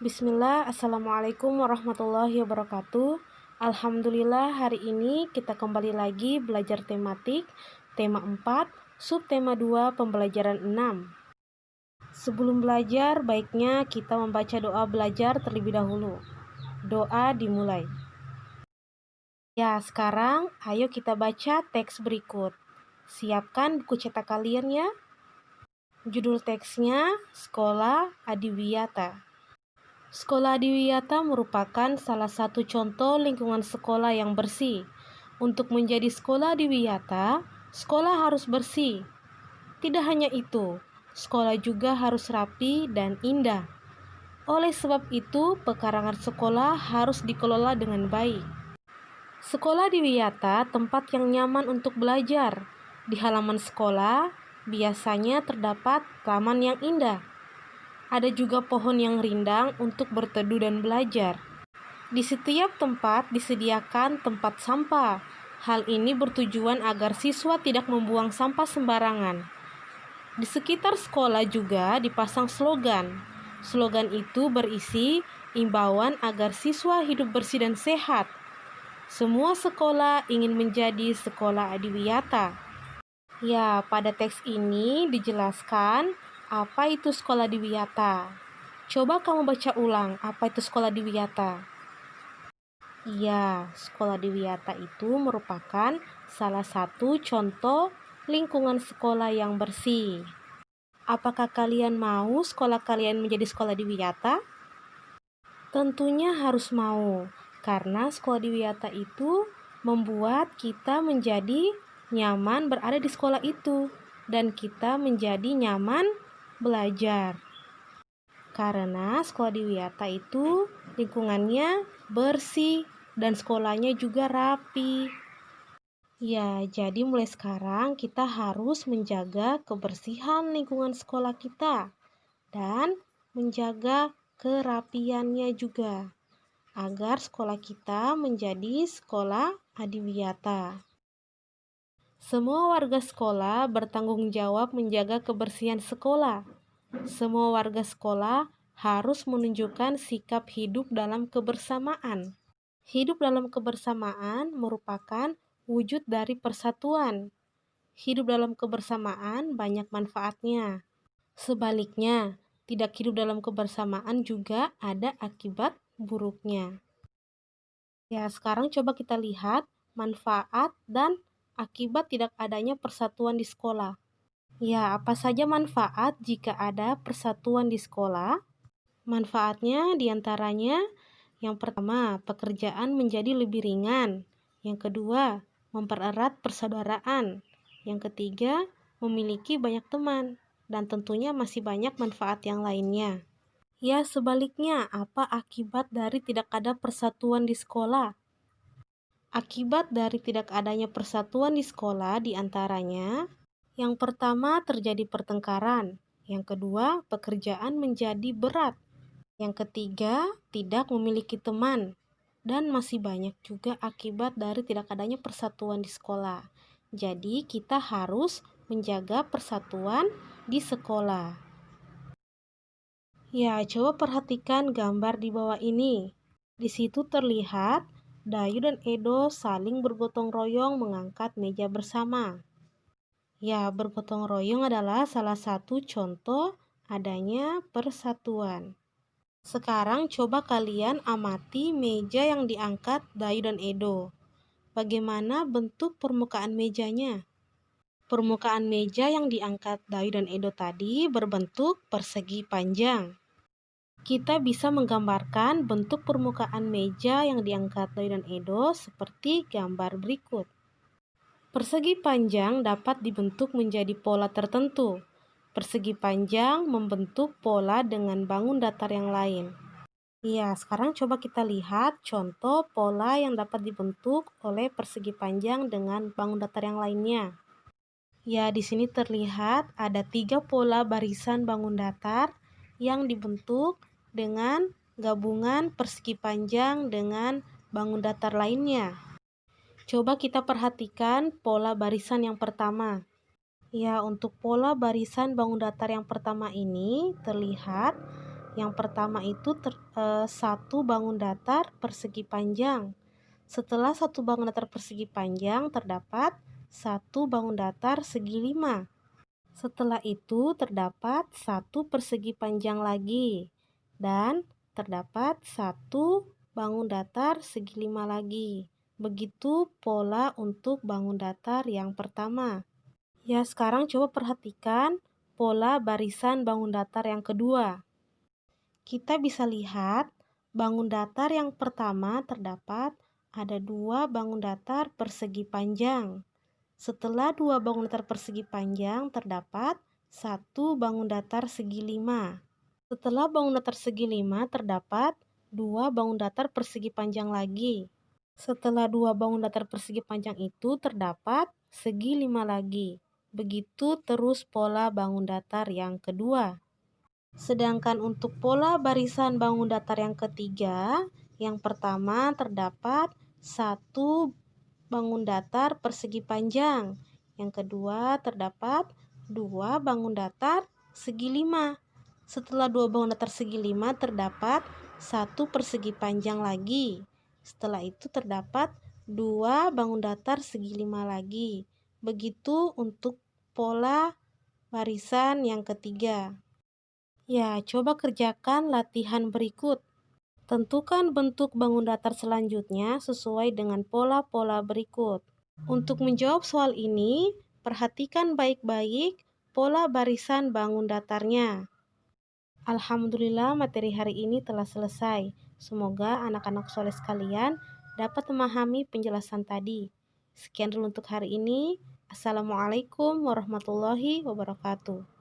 Bismillah, Assalamualaikum warahmatullahi wabarakatuh. Alhamdulillah, hari ini kita kembali lagi belajar tematik, tema 4, subtema 2, pembelajaran 6. Sebelum belajar, baiknya kita membaca doa belajar terlebih dahulu. Doa dimulai. Ya, sekarang ayo kita baca teks berikut. Siapkan buku cetak kalian ya. Judul teksnya, Sekolah Adiwiyata. Sekolah Adiwiyata merupakan salah satu contoh lingkungan sekolah yang bersih. Untuk menjadi sekolah Adiwiyata, sekolah harus bersih. Tidak hanya itu, sekolah juga harus rapi dan indah. Oleh sebab itu, pekarangan sekolah harus dikelola dengan baik. Sekolah Adiwiyata tempat yang nyaman untuk belajar. Di halaman sekolah, biasanya terdapat taman yang indah. Ada juga pohon yang rindang untuk berteduh dan belajar. Di setiap tempat disediakan tempat sampah. Hal ini bertujuan agar siswa tidak membuang sampah sembarangan. Di sekitar sekolah juga dipasang slogan. Slogan itu berisi imbauan agar siswa hidup bersih dan sehat. Semua sekolah ingin menjadi sekolah Adiwiyata. Ya, pada teks ini dijelaskan apa itu sekolah Adiwiyata. Coba kamu baca ulang, apa itu sekolah Adiwiyata? Iya, sekolah Adiwiyata itu merupakan salah satu contoh lingkungan sekolah yang bersih. Apakah kalian mau sekolah kalian menjadi sekolah Adiwiyata? Tentunya harus mau, karena sekolah Adiwiyata itu membuat kita menjadi nyaman berada di sekolah itu, dan kita menjadi nyaman belajar. Karena sekolah Adiwiyata itu lingkungannya bersih dan sekolahnya juga rapi. Ya, jadi mulai sekarang kita harus menjaga kebersihan lingkungan sekolah kita dan menjaga kerapiannya juga agar sekolah kita menjadi sekolah Adiwiyata. Semua warga sekolah bertanggung jawab menjaga kebersihan sekolah. Semua warga sekolah harus menunjukkan sikap hidup dalam kebersamaan. Hidup dalam kebersamaan merupakan wujud dari persatuan. Hidup dalam kebersamaan banyak manfaatnya. Sebaliknya, tidak hidup dalam kebersamaan juga ada akibat buruknya. Ya, sekarang coba kita lihat manfaat dan akibat tidak adanya persatuan di sekolah. Ya, apa saja manfaat jika ada persatuan di sekolah? Manfaatnya diantaranya, yang pertama, pekerjaan menjadi lebih ringan. Yang kedua, mempererat persaudaraan. Yang ketiga, memiliki banyak teman. Dan tentunya masih banyak manfaat yang lainnya. Ya, sebaliknya, apa akibat dari tidak ada persatuan di sekolah? Akibat dari tidak adanya persatuan di sekolah diantaranya, yang pertama terjadi pertengkaran, yang kedua pekerjaan menjadi berat, yang ketiga tidak memiliki teman, dan masih banyak juga akibat dari tidak adanya persatuan di sekolah. Jadi kita harus menjaga persatuan di sekolah. Ya, coba perhatikan gambar di bawah ini. Di situ terlihat Dayu dan Edo saling bergotong royong mengangkat meja bersama. Ya, bergotong royong adalah salah satu contoh adanya persatuan. Sekarang coba kalian amati meja yang diangkat Dayu dan Edo. Bagaimana bentuk permukaan mejanya? Permukaan meja yang diangkat Dayu dan Edo tadi berbentuk persegi panjang. Kita bisa menggambarkan bentuk permukaan meja yang diangkat Dayu dan Edo seperti gambar berikut. Persegi panjang dapat dibentuk menjadi pola tertentu. Persegi panjang membentuk pola dengan bangun datar yang lain. Ya, sekarang coba kita lihat contoh pola yang dapat dibentuk oleh persegi panjang dengan bangun datar yang lainnya. Ya, di sini terlihat ada 3 pola barisan bangun datar yang dibentuk dengan gabungan persegi panjang dengan bangun datar lainnya. Coba kita perhatikan pola barisan yang pertama. Ya, untuk pola barisan bangun datar yang pertama ini terlihat Yang pertama itu satu bangun datar persegi panjang. Setelah satu bangun datar persegi panjang terdapat satu bangun datar segi 5. Setelah itu terdapat satu persegi panjang lagi. Dan terdapat satu bangun datar segi 5 lagi. Begitu pola untuk bangun datar yang pertama. Ya, sekarang coba perhatikan pola barisan bangun datar yang kedua. Kita bisa lihat bangun datar yang pertama terdapat ada dua bangun datar persegi panjang. Setelah dua bangun datar persegi panjang terdapat satu bangun datar segi 5. Setelah bangun datar segi 5 terdapat dua bangun datar persegi panjang lagi. Setelah dua bangun datar persegi panjang itu terdapat segi 5 lagi. Begitu terus pola bangun datar yang kedua. Sedangkan untuk pola barisan bangun datar yang ketiga, yang pertama terdapat satu bangun datar persegi panjang. Yang kedua terdapat dua bangun datar segi 5. Setelah dua bangun datar segi 5 terdapat satu persegi panjang lagi. Setelah itu terdapat dua bangun datar segi 5 lagi. Begitu untuk pola barisan yang ketiga. Ya, coba kerjakan latihan berikut. Tentukan bentuk bangun datar selanjutnya sesuai dengan pola-pola berikut. Untuk menjawab soal ini, perhatikan baik-baik pola barisan bangun datarnya. Alhamdulillah, materi hari ini telah selesai. Semoga anak-anak soleh sekalian dapat memahami penjelasan tadi. Sekian dulu untuk hari ini. Assalamualaikum warahmatullahi wabarakatuh.